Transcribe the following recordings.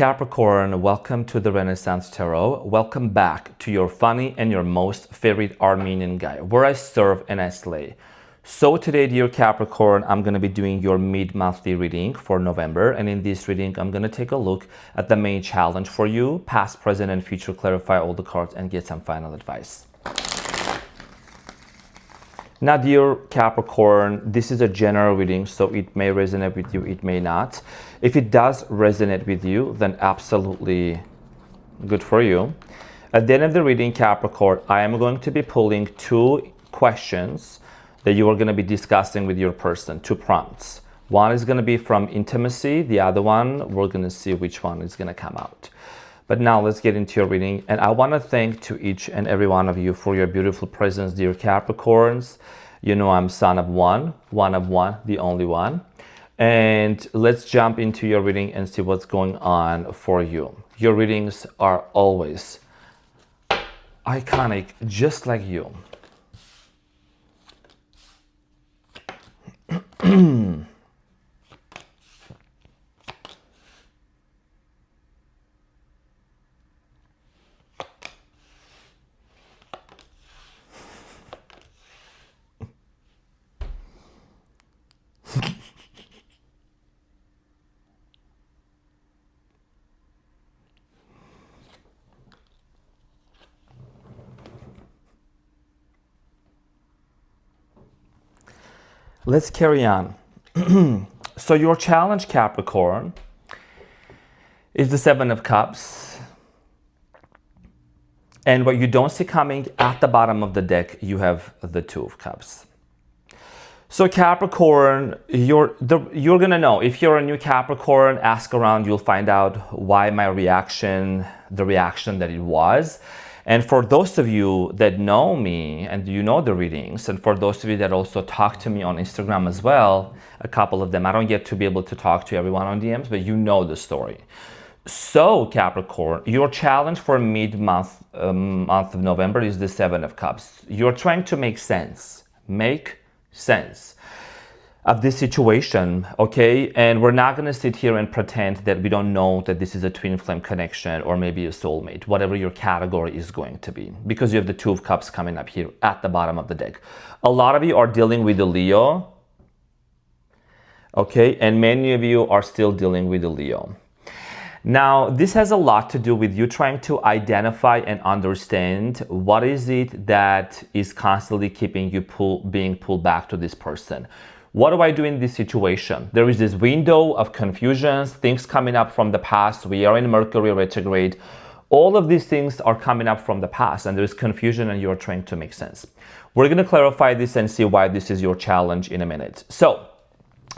Capricorn, welcome to the Renaissance Tarot. Welcome back to your funny and your most favorite Armenian guy, where I serve and I slay. So today, dear Capricorn, I'm going to be doing your mid-monthly reading for November. And in this reading, I'm going to take a look at the main challenge for you, past, present, and future, clarify all the cards, and get some final advice. Now, dear Capricorn, this is a general reading, so it may resonate with you, it may not. If it does resonate with you, then absolutely good for you. At the end of the reading, Capricorn, I am going to be pulling two questions that you are going to be discussing with your person, two prompts. One is going to be from intimacy, the other one, we're going to see which one is going to come out. But now let's get into your reading. And I want to thank to each and every one of you for your beautiful presence, dear Capricorns. You know I'm son of one of one, the only one. And let's jump into your reading and see what's going on for you. Your readings are always iconic, just like you. Let's carry on. So your challenge, Capricorn, is the Seven of Cups. And what you don't see coming at the bottom of the deck, you have the Two of Cups. So Capricorn, you're gonna know. If you're a new Capricorn, ask around, you'll find out why my reaction, the reaction that it was. And for those of you that know me and you know the readings, and for those of you that also talk to me on Instagram as well, a couple of them, I don't get to be able to talk to everyone on DMs, but you know the story. So Capricorn, your challenge for month of November is the Seven of Cups. You're trying to make sense of this situation, okay? And we're not gonna sit here and pretend that we don't know that this is a twin flame connection or maybe a soulmate, whatever your category is going to be, because you have the Two of Cups coming up here at the bottom of the deck. A lot of you are dealing with the Leo, okay? And many of you are still dealing with the Leo. Now, this has a lot to do with you trying to identify and understand what is it that is constantly keeping you being pulled back to this person. What do I do in this situation? There is this window of confusions, things coming up from the past. We are in Mercury retrograde. All of these things are coming up from the past, and there's confusion and you're trying to make sense. We're going to clarify this and see why this is your challenge in a minute. So,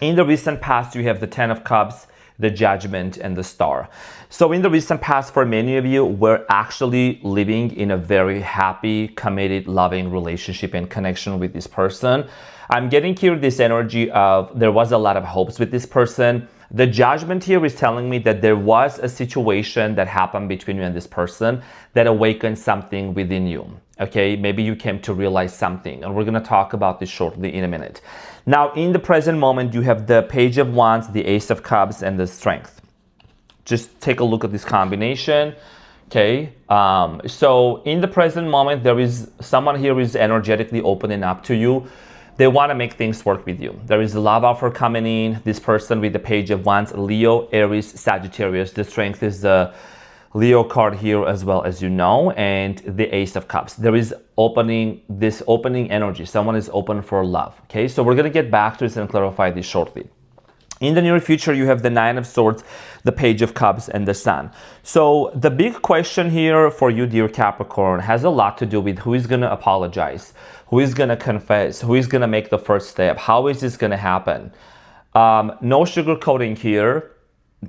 in the recent past, you have the Ten of Cups, the Judgment, and the Star. So in the recent past, for many of you, we're actually living in a very happy, committed, loving relationship and connection with this person. I'm getting here this energy of there was a lot of hopes with this person. The Judgment here is telling me that there was a situation that happened between you and this person that awakened something within you. Okay, maybe you came to realize something, and we're going to talk about this shortly in a minute. Now, in the present moment, you have the Page of Wands, the Ace of Cups, and the Strength. Just take a look at this combination. Okay, so in the present moment, there is someone here who is energetically opening up to you. They want to make things work with you. There is a love offer coming in. This person with the Page of Wands, Leo, Aries, Sagittarius. The Strength is the Leo card here as well, as you know, and the Ace of Cups. There is this opening energy. Someone is open for love. Okay, so we're going to get back to this and clarify this shortly. In the near future, you have the Nine of Swords, the Page of Cups, and the Sun. So the big question here for you, dear Capricorn, has a lot to do with who is going to apologize, who is going to confess, who is going to make the first step, how is this going to happen. No sugarcoating here.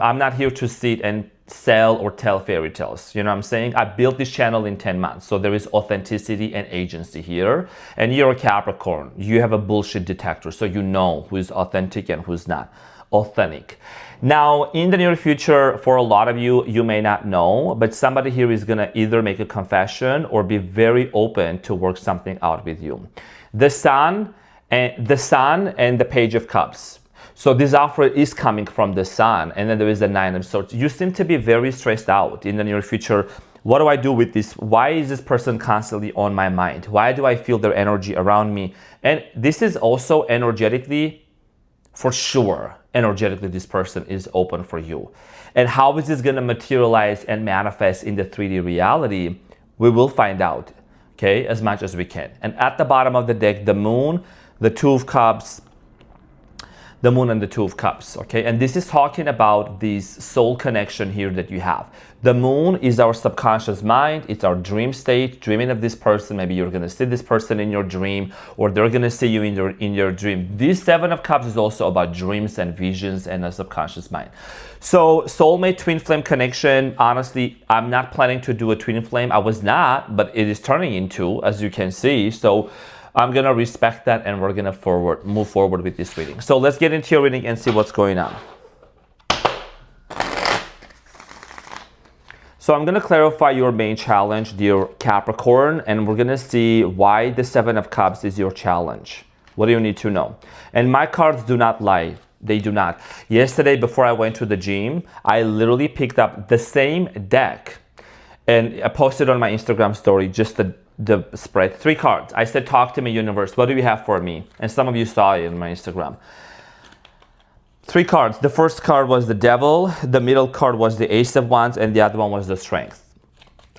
I'm not here to sit and sell or tell fairy tales. You know what I'm saying? I built this channel in 10 months. So there is authenticity and agency here. And you're a Capricorn. You have a bullshit detector. So you know who is authentic and who's not authentic. Now, in the near future, for a lot of you, you may not know, but somebody here is going to either make a confession or be very open to work something out with you. The Sun and the Page of Cups. So this offer is coming from the Sun, and then there is the Nine of Swords. You seem to be very stressed out in the near future. What do I do with this? Why is this person constantly on my mind? Why do I feel their energy around me? And this is also energetically, for sure, energetically, this person is open for you. And how is this going to materialize and manifest in the 3D reality? We will find out, okay, as much as we can. And at the bottom of the deck, the Moon, the Two of Cups, the Moon and the Two of Cups, okay? And this is talking about this soul connection here that you have. The Moon is our subconscious mind. It's our dream state, dreaming of this person. Maybe you're gonna see this person in your dream, or they're gonna see you in your dream. This Seven of Cups is also about dreams and visions and a subconscious mind. So soulmate twin flame connection, honestly, I'm not planning to do a twin flame. I was not, but it is turning into, as you can see. So I'm going to respect that, and we're going to move forward with this reading. So let's get into your reading and see what's going on. So I'm going to clarify your main challenge, dear Capricorn, and we're going to see why the Seven of Cups is your challenge. What do you need to know? And my cards do not lie. They do not. Yesterday, before I went to the gym, I literally picked up the same deck, and I posted on my Instagram story just the spread, 3 cards. I said, talk to me, universe. What do you have for me? And some of you saw it in my Instagram. 3 cards. The first card was the Devil. The middle card was the Ace of Wands. And the other one was the Strength.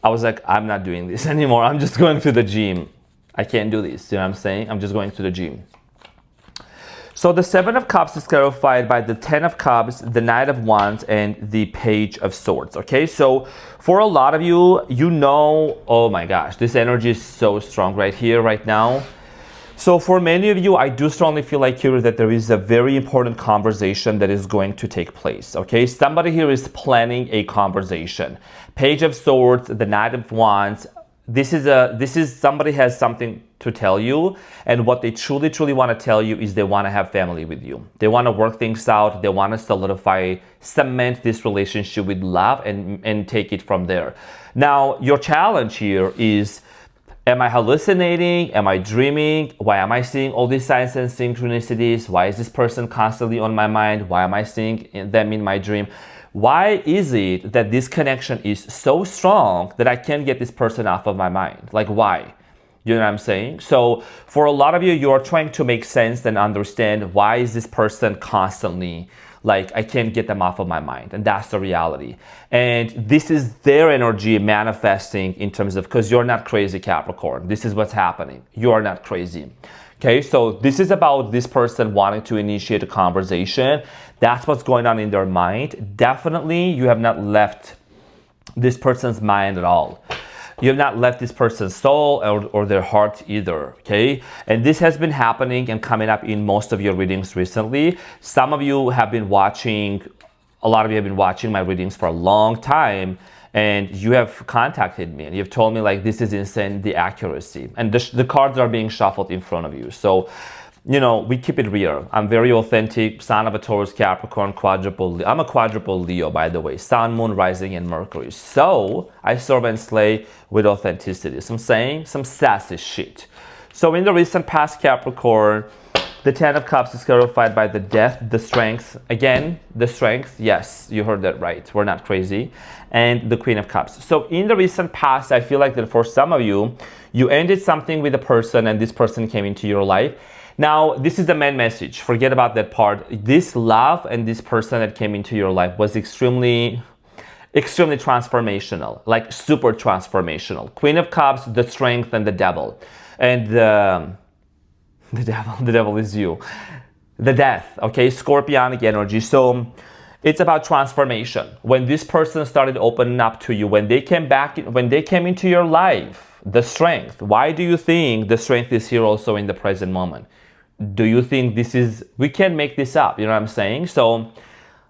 I was like, I'm not doing this anymore. I'm just going to the gym. I can't do this. You know what I'm saying? I'm just going to the gym. So the Seven of Cups is clarified by the Ten of Cups, the Knight of Wands, and the Page of Swords. Okay, so for a lot of you, you know, oh my gosh, this energy is so strong right here, right now. So for many of you, I do strongly feel like here that there is a very important conversation that is going to take place. Okay, somebody here is planning a conversation. Page of Swords, the Knight of Wands. This is somebody has something to tell you, and what they truly want to tell you is they want to have family with you. They want to work things out. They want to solidify, cement this relationship with love, and take it from there. Now, your challenge here is, am I hallucinating? Am I dreaming? Why am I seeing all these signs and synchronicities? Why is this person constantly on my mind? Why am I seeing them in my dream? Why is it that this connection is so strong that I can't get this person off of my mind? Like, why? You know what I'm saying? So for a lot of you, you're trying to make sense and understand, why is this person constantly, like, I can't get them off of my mind. And that's the reality. And this is their energy manifesting in terms of, because you're not crazy, Capricorn. This is what's happening. You are not crazy. Okay, so this is about this person wanting to initiate a conversation. That's what's going on in their mind. Definitely, you have not left this person's mind at all. You have not left this person's soul or their heart either, okay? And this has been happening and coming up in most of your readings recently. Some of you have been watching, a lot of you have been watching my readings for a long time, and you have contacted me and you've told me, like, this is insane, the accuracy. And the cards are being shuffled in front of you. So, you know, we keep it real. I'm very authentic, Son of a Taurus, Capricorn, quadruple. I'm a quadruple Leo, by the way. Sun, Moon, Rising, and Mercury. So I serve and slay with authenticity. So I'm saying some sassy shit. So in the recent past, Capricorn, the Ten of Cups is clarified by the Death, the Strength. Again, the Strength. Yes, you heard that right. We're not crazy. And the Queen of Cups. So in the recent past, I feel like that for some of you, you ended something with a person and this person came into your life. Now, this is the main message. Forget about that part. This love and this person that came into your life was extremely transformational, like super transformational. Queen of Cups, the Strength, and the Devil. And the devil is you. The Death, okay, scorpionic energy. So it's about transformation. When this person started opening up to you, when they came into your life, the Strength. Why do you think the Strength is here also in the present moment? Do you think we can't make this up? You know what I'm saying? So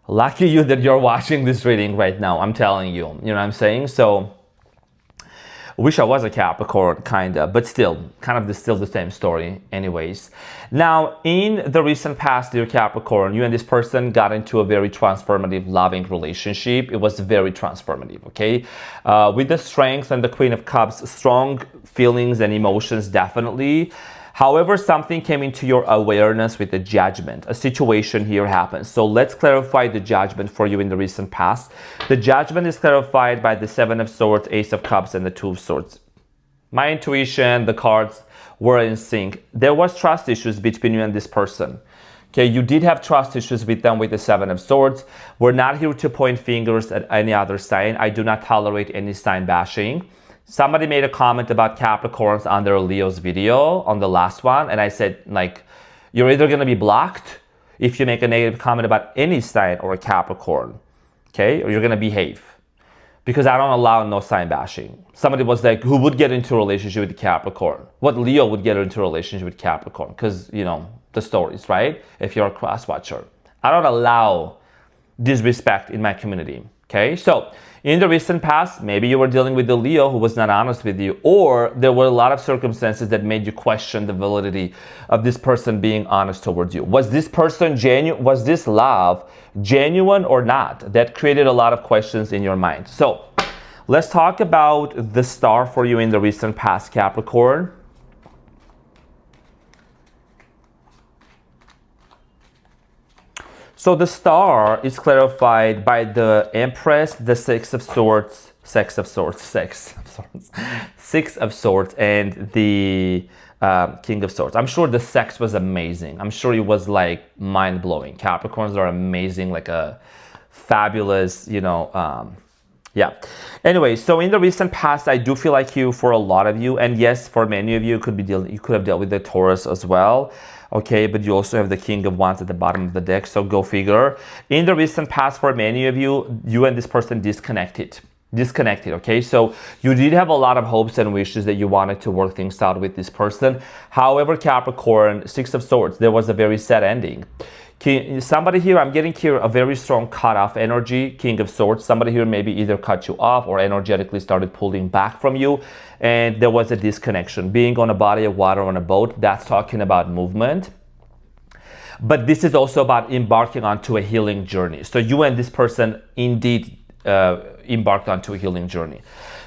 lucky you that you're watching this reading right now. I'm telling you, you know what I'm saying? So wish I was a Capricorn, kinda, but still, still the same story anyways. Now, in the recent past, dear Capricorn, you and this person got into a very transformative, loving relationship. It was very transformative, okay? With the Strength and the Queen of Cups, strong feelings and emotions, definitely. However, something came into your awareness with the judgment. A situation here happens. So let's clarify the judgment for you in the recent past. The judgment is clarified by the Seven of Swords, Ace of Cups, and the Two of Swords. My intuition, the cards were in sync. There was trust issues between you and this person. Okay, you did have trust issues with them with the Seven of Swords. We're not here to point fingers at any other sign. I do not tolerate any sign bashing. Somebody made a comment about Capricorns under Leo's video on the last one, and I said, like, you're either going to be blocked if you make a negative comment about any sign or a Capricorn, okay, or you're going to behave. Because I don't allow no sign bashing. Somebody was like, who would get into a relationship with Capricorn? What Leo would get into a relationship with Capricorn? Because, you know, the stories, right? If you're a cross watcher. I don't allow disrespect in my community, okay? So in the recent past, maybe you were dealing with the Leo who was not honest with you, or there were a lot of circumstances that made you question the validity of this person being honest towards you. Was this person genuine? Was this love genuine or not? That created a lot of questions in your mind. So let's talk about the star for you in the recent past, Capricorn. So the star is clarified by the Empress, the Six of Swords, and the King of Swords. I'm sure the sex was amazing. I'm sure it was like mind-blowing. Capricorns are amazing, like a fabulous, you know, yeah. Anyway, so in the recent past, I do feel like you, for a lot of you, and yes, for many of you, you could have dealt with the Taurus as well. Okay, but you also have the King of Wands at the bottom of the deck, so go figure. In the recent past, for many of you, you and this person disconnected, okay? So you did have a lot of hopes and wishes that you wanted to work things out with this person. However, Capricorn, Six of Swords, there was a very sad ending. Somebody here, I'm getting here a very strong cut-off energy, King of Swords. Somebody here maybe either cut you off or energetically started pulling back from you, and there was a disconnection. Being on a body of water on a boat, that's talking about movement. But this is also about embarking onto a healing journey. So you and this person indeed embarked onto a healing journey.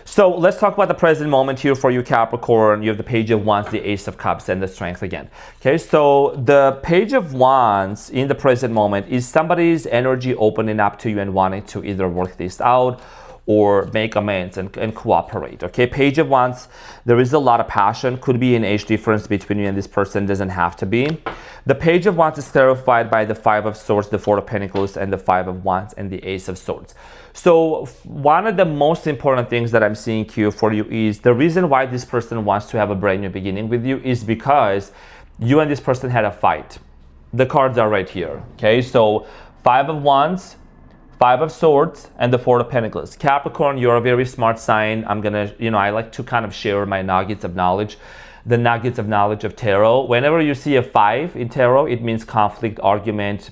So let's talk about the present moment here for you, Capricorn. You have the Page of Wands, the Ace of Cups, and the Strength again. Okay, so the Page of Wands in the present moment is somebody's energy opening up to you and wanting to either work this out or make amends and cooperate. Okay, Page of Wands, there is a lot of passion. Could be an age difference between you and this person, doesn't have to be. The Page of Wands is clarified by the Five of Swords, the Four of Pentacles, and the Five of Wands, and the Ace of Swords. So one of the most important things that I'm seeing here for you is the reason why this person wants to have a brand new beginning with you is because you and this person had a fight. The cards are right here. Okay, so Five of Wands, Five of Swords, and the Four of Pentacles. Capricorn, you're a very smart sign. I'm gonna, I like to kind of share my nuggets of knowledge. The nuggets of knowledge of tarot. Whenever you see a 5 in tarot, it means conflict, argument,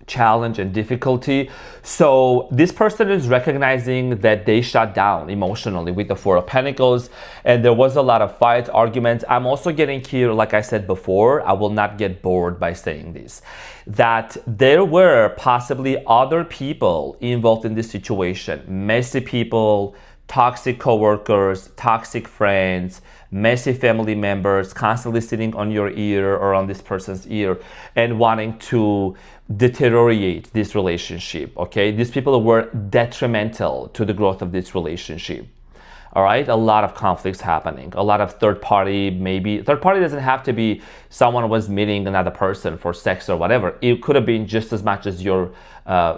challenge, and difficulty. So this person is recognizing that they shut down emotionally with the Four of Pentacles, and there was a lot of fights, arguments. I'm also getting here, like I said before, I will not get bored by saying this, that there were possibly other people involved in this situation, messy people, toxic coworkers, toxic friends, messy family members constantly sitting on your ear or on this person's ear and wanting to deteriorate this relationship. Okay, these people were detrimental to the growth of this relationship. All right, a lot of conflicts happening, a lot of third party, maybe third party doesn't have to be someone was meeting another person for sex or whatever. It could have been just as much as your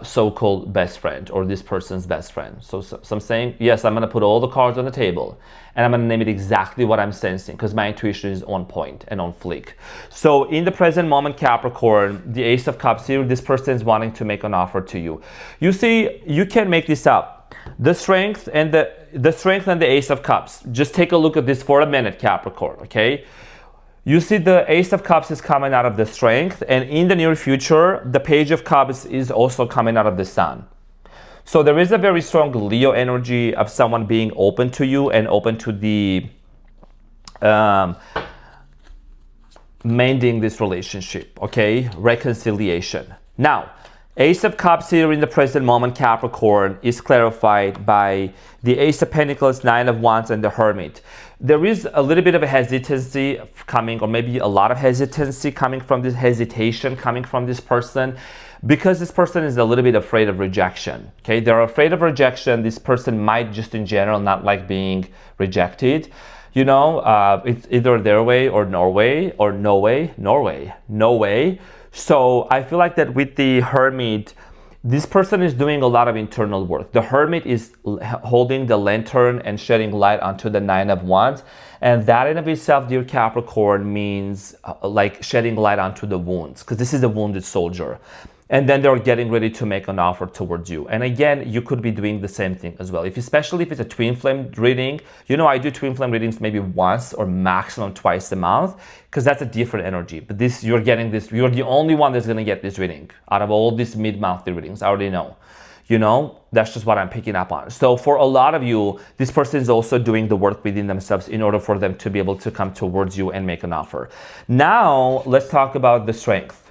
so-called best friend or this person's best friend. So I'm saying, yes, I'm gonna put all the cards on the table and I'm gonna name it exactly what I'm sensing because my intuition is on point and on fleek. So in the present moment, Capricorn, the Ace of Cups here, this person is wanting to make an offer to you. You see, you can make this up. The strength and the Ace of Cups. Just take a look at this for a minute, Capricorn, okay? You see the Ace of Cups is coming out of the Strength, and in the near future, the Page of Cups is also coming out of the Sun. So there is a very strong Leo energy of someone being open to you and open to the mending this relationship, okay? Reconciliation. Now, Ace of Cups here in the present moment, Capricorn, is clarified by the Ace of Pentacles, Nine of Wands, and the Hermit. There is a little bit of a hesitancy coming, or maybe a lot of hesitancy coming from this hesitation coming from this person, because this person is a little bit afraid of rejection. Okay, they're afraid of rejection. This person might just in general not like being rejected. You know, it's either their way or Norway, or no way, Norway, no way. So I feel like that with the Hermit, this person is doing a lot of internal work. The Hermit is holding the lantern and shedding light onto the Nine of Wands. And that in of itself, dear Capricorn, means like shedding light onto the wounds, because this is a wounded soldier. And then they're getting ready to make an offer towards you. And again, you could be doing the same thing as well. Especially if it's a twin flame reading, you know, I do twin flame readings maybe once or maximum twice a month, because that's a different energy. But this, you're getting this, you're the only one that's going to get this reading out of all these mid-monthly readings. I already know. You know, that's just what I'm picking up on. So for a lot of you, this person is also doing the work within themselves in order for them to be able to come towards you and make an offer. Now, let's talk about the strength.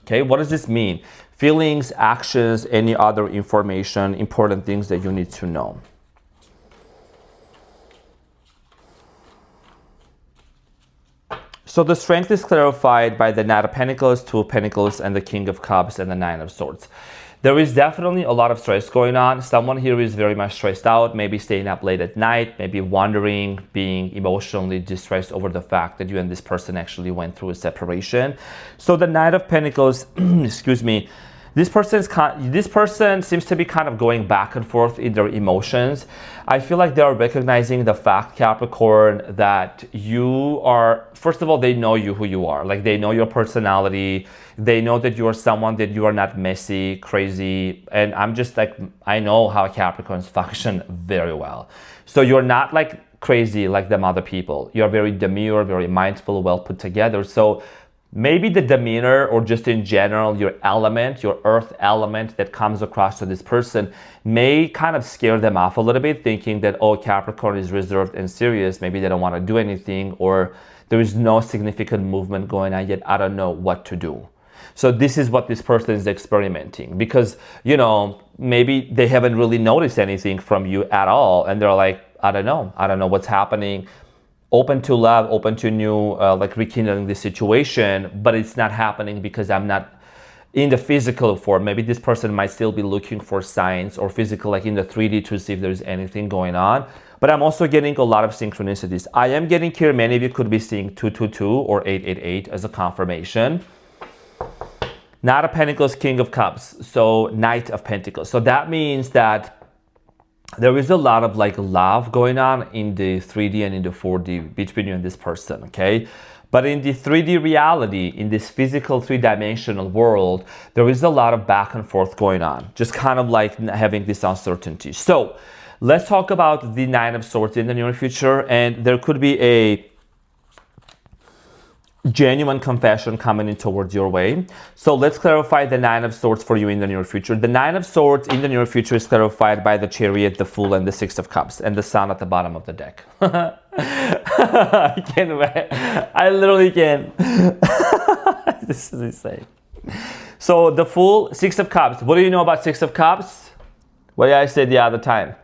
Okay, what does this mean? Feelings, actions, any other information, important things that you need to know. So the strength is clarified by the Knight of Pentacles, Two of Pentacles, and the King of Cups, and the Nine of Swords. There is definitely a lot of stress going on. Someone here is very much stressed out, maybe staying up late at night, maybe wondering, being emotionally distressed over the fact that you and this person actually went through a separation. So the Knight of Pentacles, excuse me, this person seems to be kind of going back and forth in their emotions. I feel like they are recognizing the fact, Capricorn, that you are, first of all, they know you who you are. Like, they know your personality. They know that you are someone that you are not messy, crazy. And I'm just like, I know how Capricorns function very well. So you're not like crazy like them other people. You're very demure, very mindful, well put together. So maybe the demeanor, or just in general, your element, your earth element that comes across to this person may kind of scare them off a little bit, thinking that, oh, Capricorn is reserved and serious. Maybe they don't want to do anything, or there is no significant movement going on yet. I don't know what to do. So this is what this person is experimenting, because, you know, maybe they haven't really noticed anything from you at all. And they're like, I don't know what's happening. Open to love, open to new, like rekindling the situation, but it's not happening because I'm not in the physical form. Maybe this person might still be looking for signs or physical, like in the 3D, to see if there's anything going on. But I'm also getting a lot of synchronicities. I am getting here, many of you could be seeing 222 or 888 as a confirmation. Knight of Pentacles, King of Cups, so Knight of Pentacles. So that means that there is a lot of like love going on in the 3D and in the 4D between you and this person, okay? But in the 3D reality, in this physical three-dimensional world, there is a lot of back and forth going on, just kind of like having this uncertainty. So let's talk about the Nine of Swords in the near future, and there could be a genuine confession coming in towards your way. So let's clarify the Nine of Swords for you in the near future. The Nine of Swords in the near future is clarified by the Chariot, the Fool, and the Six of Cups, and the Sun at the bottom of the deck. I can't wait. I literally can't. This is insane. So the Fool, Six of Cups. What do you know about Six of Cups? What did I say the other time?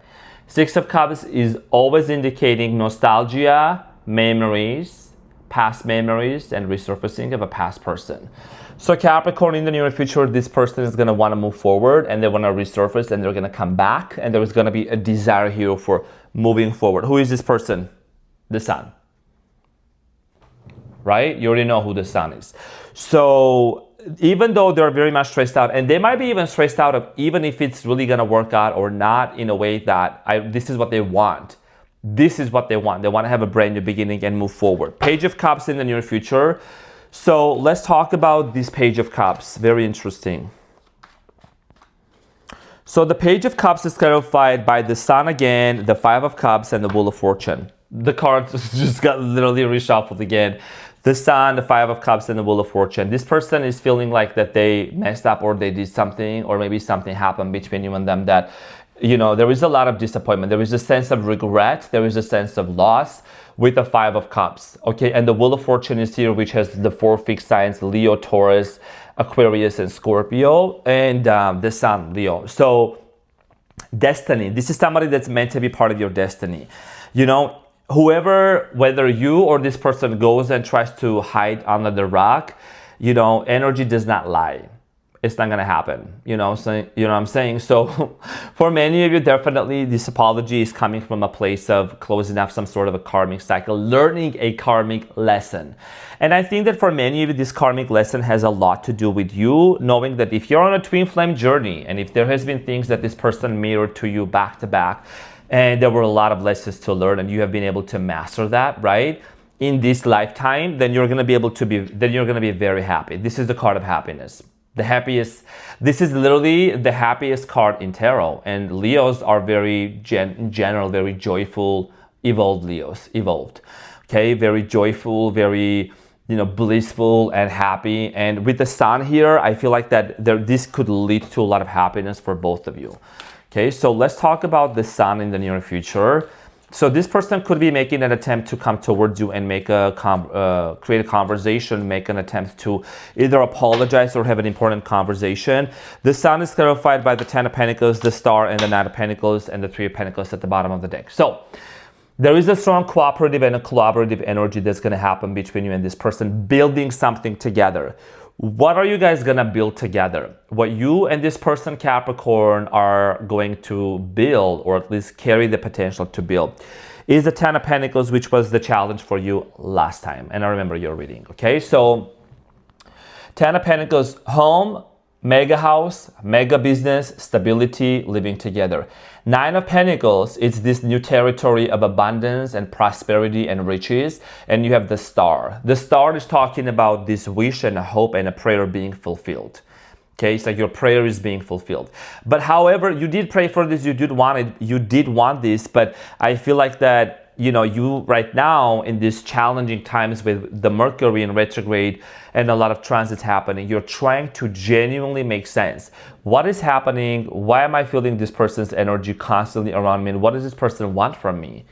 Six of Cups is always indicating nostalgia, memories, past memories, and resurfacing of a past person. So Capricorn, in the near future, this person is going to want to move forward, and they want to resurface, and they're going to come back, and there's going to be a desire here for moving forward. Who is this person? The Sun. Right? You already know who the Sun is. So even though they're very much stressed out, and they might be even stressed out of even if it's really going to work out or not, in a way that this is what they want. This is what they want. They want to have a brand new beginning and move forward. Page of Cups in the near future. So let's talk about this Page of Cups. Very interesting. So the Page of Cups is clarified by the Sun again, the Five of Cups, and the Wheel of Fortune. The cards just got literally reshuffled again. The Sun, the Five of Cups, and the Wheel of Fortune. This person is feeling like that they messed up, or they did something, or maybe something happened between you and them that, you know, there is a lot of disappointment. There is a sense of regret. There is a sense of loss with the Five of Cups. Okay, and the Wheel of Fortune is here, which has the four fixed signs, Leo, Taurus, Aquarius and Scorpio, and the Sun, Leo. So destiny, this is somebody that's meant to be part of your destiny. You know, whoever, whether you or this person goes and tries to hide under the rock, you know, energy does not lie. It's not gonna happen, you know. So you know what I'm saying. So for many of you, definitely this apology is coming from a place of closing off some sort of a karmic cycle, learning a karmic lesson. And I think that for many of you, this karmic lesson has a lot to do with you knowing that if you're on a twin flame journey, and if there has been things that this person mirrored to you back to back, and there were a lot of lessons to learn, and you have been able to master that, right, in this lifetime, then you're gonna be able to be, then you're gonna be very happy. This is the card of happiness. The happiest, this is literally the happiest card in tarot. And Leos are very in general, very joyful, evolved Leos, evolved. Okay, very joyful, very, you know, blissful and happy. And with the Sun here, I feel like that this could lead to a lot of happiness for both of you. Okay, so let's talk about the Sun in the near future. So this person could be making an attempt to come towards you and make a create a conversation, make an attempt to either apologize or have an important conversation. The Sun is clarified by the Ten of Pentacles, the Star, and the Knight of Pentacles, and the Three of Pentacles at the bottom of the deck. So there is a strong cooperative and a collaborative energy that's going to happen between you and this person, building something together. What are you guys going to build together? What you and this person, Capricorn, are going to build, or at least carry the potential to build, is the Ten of Pentacles, which was the challenge for you last time. And I remember your reading, okay? So Ten of Pentacles, home, mega house, mega business, stability, living together. Nine of Pentacles, it's this new territory of abundance and prosperity and riches. And you have the Star. The Star is talking about this wish and a hope and a prayer being fulfilled. Okay, it's like your prayer is being fulfilled. But however, you did pray for this, you did want this, but I feel like that, you know, you right now in these challenging times with the Mercury in retrograde and a lot of transits happening, you're trying to genuinely make sense. What is happening? Why am I feeling this person's energy constantly around me? And what does this person want from me?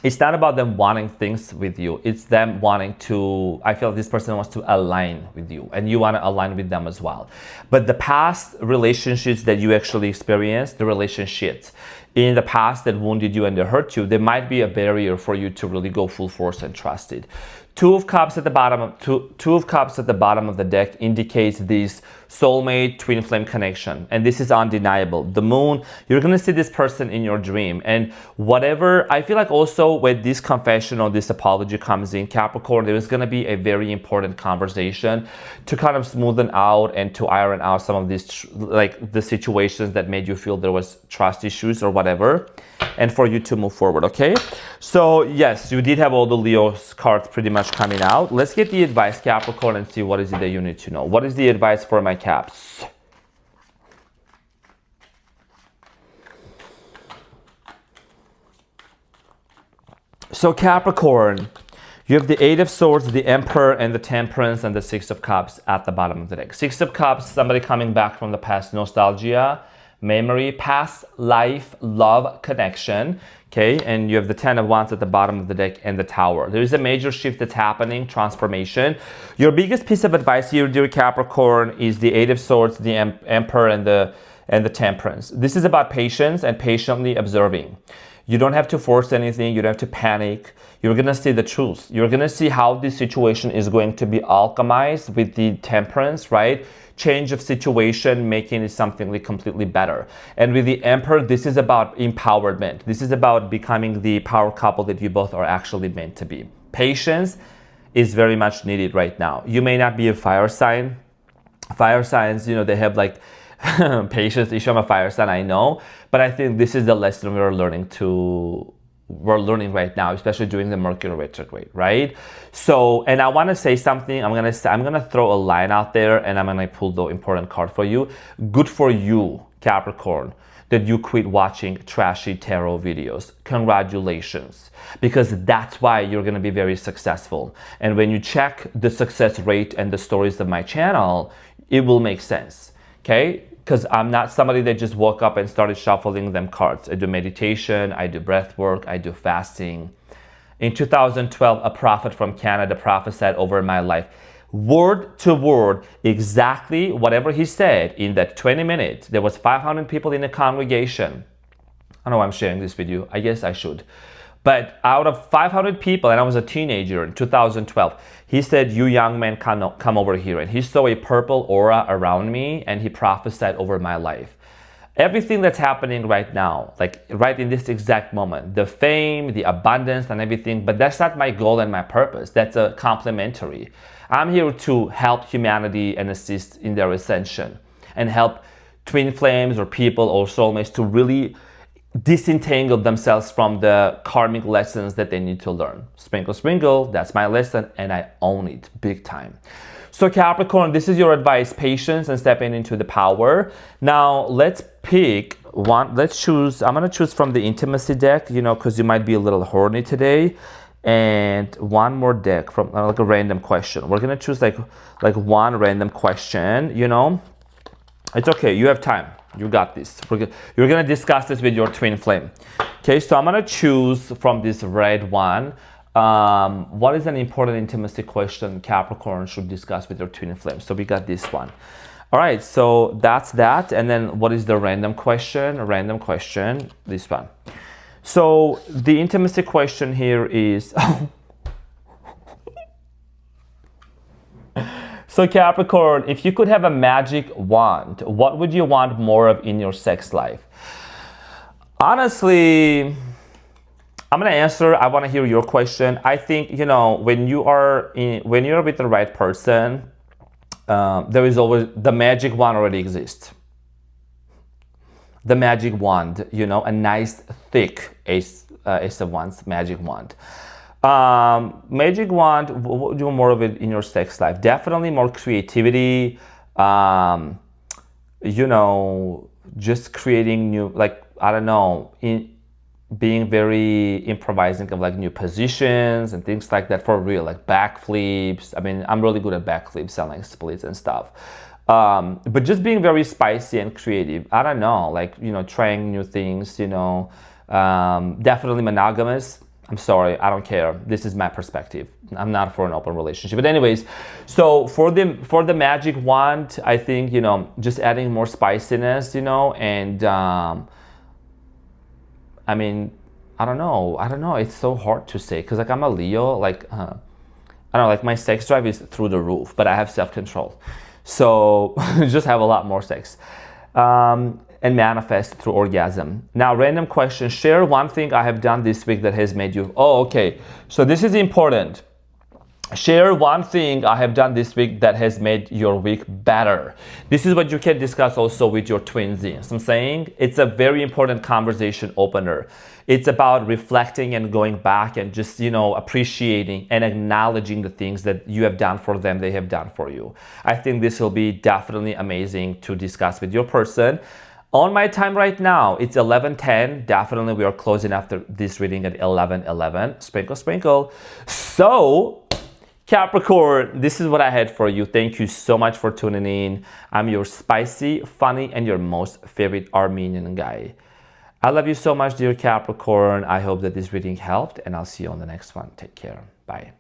It's not about them wanting things with you. It's them wanting to, I feel like this person wants to align with you and you want to align with them as well. But the past relationships that you actually experienced, the relationships in the past that wounded you and that hurt you, there might be a barrier for you to really go full force and trust it. Two of Cups at the bottom of the deck indicates this soulmate twin flame connection, and this is undeniable. The Moon, you're gonna see this person in your dream, and whatever, I feel like also when this confession or this apology comes in, Capricorn, there is gonna be a very important conversation to kind of smoothen out and to iron out some of these, like the situations that made you feel there was trust issues or whatever, and for you to move forward, okay? So yes, you did have all the Leo's cards pretty much coming out. Let's get the advice, Capricorn, and see what is it that you need to know. What is the advice for my Caps? So Capricorn, you have the Eight of Swords, the Emperor, and the Temperance, and the Six of Cups at the bottom of the deck. Six of Cups, somebody coming back from the past, nostalgia, memory, past life, love, connection. Okay, and you have the Ten of Wands at the bottom of the deck and the Tower. There is a major shift that's happening, transformation. Your biggest piece of advice here, dear Capricorn, is the Eight of Swords, the Emperor, and the Temperance. This is about patience and patiently observing. You don't have to force anything. You don't have to panic. You're going to see the truth. You're going to see how this situation is going to be alchemized with the Temperance, right? Change of situation, making it something like completely better. And with the Emperor, this is about empowerment. This is about becoming the power couple that you both are actually meant to be. Patience is very much needed right now. You may not be a fire sign. Fire signs, you know, they have like patience issue. I'm a fire sign, I know. But I think this is the lesson we're learning right now, especially during the Mercury retrograde, right? So, and I want to say something. I'm gonna throw a line out there, and I'm gonna pull the important card for you. Good for you, Capricorn, that you quit watching trashy tarot videos. Congratulations, because that's why you're gonna be very successful. And when you check the success rate and the stories of my channel, it will make sense, okay? Because I'm not somebody that just woke up and started shuffling them cards. I do meditation, I do breath work, I do fasting. In 2012, a prophet from Canada prophesied over my life. word to word, exactly whatever he said in that 20 minutes. There was 500 people in the congregation. I know I'm sharing this with you. I guess I should. But out of 500 people, and I was a teenager in 2012, he said, "You young men, come over here." And he saw a purple aura around me, and he prophesied over my life. Everything that's happening right now, like right in this exact moment, the fame, the abundance and everything, but that's not my goal and my purpose. That's a complementary. I'm here to help humanity and assist in their ascension and help twin flames or people or soulmates to really disentangle themselves from the karmic lessons that they need to learn. Sprinkle, sprinkle, that's my lesson, and I own it big time. So Capricorn, this is your advice: patience and stepping into the power. Now let's pick one. Let's choose. I'm gonna choose from the intimacy deck, you know, because you might be a little horny today, and one more deck from like a random question. We're gonna choose like one random question, you know. It's okay, you have time. You got this. You're gonna discuss this with your twin flame. Okay, so I'm gonna choose from this red one. What is an important intimacy question Capricorn should discuss with your twin flame? So we got this one. All right, so that's that. And then what is the random question? A random question, this one. So the intimacy question here is, so Capricorn, if you could have a magic wand, what would you want more of in your sex life? Honestly, I'm gonna answer. I want to hear your question. I think, you know, when you're with the right person, there is always the magic wand already exists. The magic wand, you know, a nice thick ace of wands magic wand. Magic wand, what do more of it in your sex life? Definitely more creativity. You know, just creating new, like, I don't know, being very improvising of like new positions and things like that, for real, like backflips. I mean, I'm really good at backflips and like splits and stuff. But just being very spicy and creative. I don't know, like, you know, trying new things, you know. Definitely monogamous. I'm sorry, I don't care. This is my perspective. I'm not for an open relationship. But anyways, so for the magic wand, I think, you know, just adding more spiciness, you know, and I mean, I don't know. It's so hard to say because like I'm a Leo, like I don't know, like my sex drive is through the roof, but I have self-control. So just have a lot more sex. And manifest through orgasm. Now, random question. Share one thing I have done this week that has made you... Oh, okay. So this is important. Share one thing I have done this week that has made your week better. This is what you can discuss also with your twinsies. So I'm saying it's a very important conversation opener. It's about reflecting and going back and just, you know, appreciating and acknowledging the things that you have done for them, they have done for you. I think this will be definitely amazing to discuss with your person. On my time right now, it's 11:10. Definitely we are closing after this reading at 11:11. Sprinkle, sprinkle. So, Capricorn, this is what I had for you. Thank you so much for tuning in. I'm your spicy, funny, and your most favorite Armenian guy. I love you so much, dear Capricorn. I hope that this reading helped, and I'll see you on the next one. Take care. Bye.